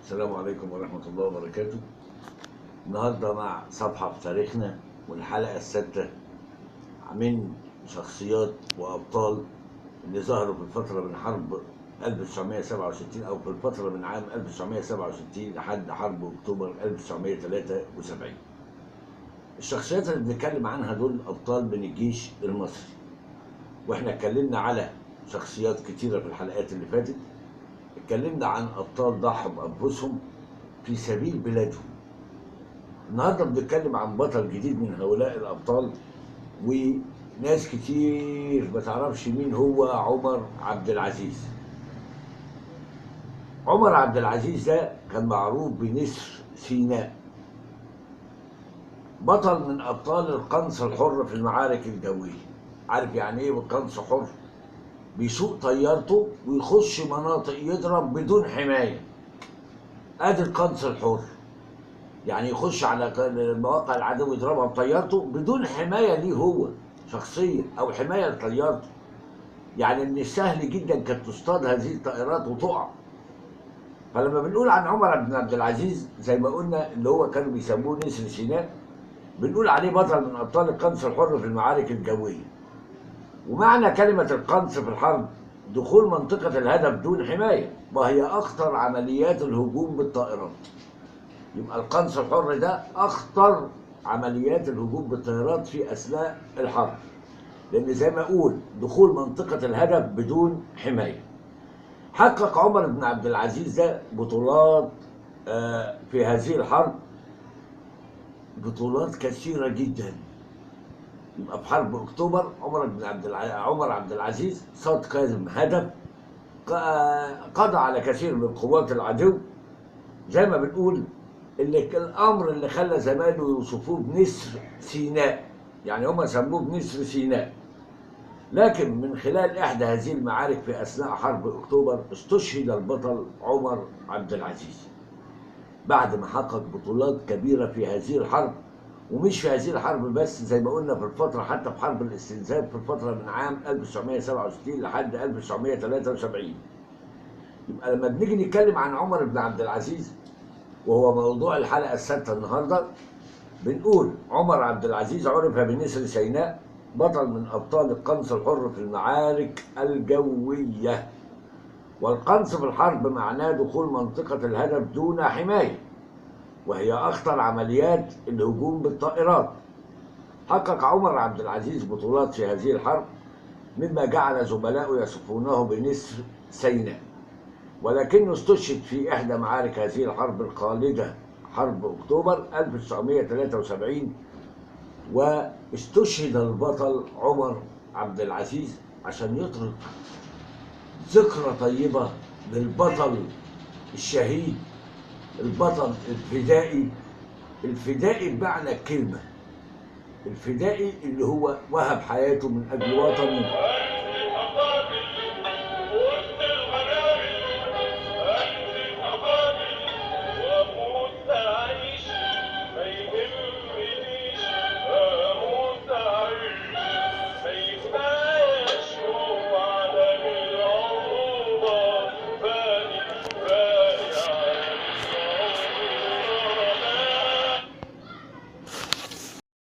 السلام عليكم ورحمة الله وبركاته. النهاردة مع صفحة في تاريخنا والحلقة السادسة من شخصيات وأبطال اللي ظهروا في الفترة من حرب 1967 أو في الفترة من عام 1967 لحد حرب أكتوبر 1973. الشخصيات اللي بنتكلم عنها دول أبطال من الجيش المصري، وإحنا اتكلمنا على شخصيات كتيرة في الحلقات اللي فاتت. اتكلمنا عن أبطال ضحوا بأنفسهم في سبيل بلادهم. النهارده بنتكلم عن بطل جديد من هؤلاء الأبطال، وناس كتير ما تعرفش مين هو عمر عبد العزيز. عمر عبد العزيز ده كان معروف بنسر سيناء، بطل من أبطال القنص الحر في المعارك الجوية. عارف يعني إيه القنص حر؟ بيسوق طيارته ويخش مناطق يضرب بدون حماية. ادي القنص الحر، يعني يخش على مواقع العدو يضربها بطيارته بدون حمايه ليه هو شخصيا او حمايه لطيارته. يعني من السهل جدا كانت تصطاد هذه الطائرات وتقع. فلما بنقول عن عمر بن عبد العزيز زي ما قلنا اللي هو كانوا بيسموه نسر سيناء، بنقول عليه بطل من ابطال القنص الحر في المعارك الجويه. ومعنى كلمه القنص في الحرب دخول منطقه الهدف دون حمايه، وهي اخطر عمليات الهجوم بالطائرات. يبقى القنص الحر ده اخطر عمليات الهجوم بالطيارات في اثناء الحرب، لان زي ما اقول دخول منطقه الهدف بدون حمايه. حقق عمر بن عبد العزيز ده بطولات في هذه الحرب، بطولات كثيره جدا. يبقى في حرب اكتوبر عمر عبد العزيز صاد كاظم هدف، قضى على كثير من قوات العدو. زي ما بنقول الامر اللي خلى زمايله يوصفوه بنسر سيناء، يعني هم سموه بنسر سيناء. لكن من خلال احدى هذه المعارك في اثناء حرب اكتوبر استشهد البطل عمر عبد العزيز بعد ما حقق بطولات كبيره في هذه الحرب. ومش في هذه الحرب بس، زي ما قلنا في الفتره حتى في حرب الاستنزاف في الفتره من عام 1967 لحد 1973. يبقى لما بنيجي نتكلم عن عمر بن عبد العزيز وهو موضوع الحلقة السادسة النهاردة، بنقول عمر عبد العزيز عرف بنسر سيناء، بطل من أبطال القنص الحر في المعارك الجوية. والقنص في الحرب معناه دخول منطقة الهدف دون حماية، وهي أخطر عمليات الهجوم بالطائرات. حقق عمر عبد العزيز بطولات في هذه الحرب، مما جعل زملائه يصفونه بنسر سيناء. ولكنه استشهد في إحدى معارك هذه الحرب الخالدة، حرب أكتوبر 1973. واستشهد البطل عمر عبد العزيز عشان يترك ذكرى طيبة للبطل الشهيد، البطل الفدائي. الفدائي بمعنى الكلمة، الفدائي اللي هو وهب حياته من أجل وطنه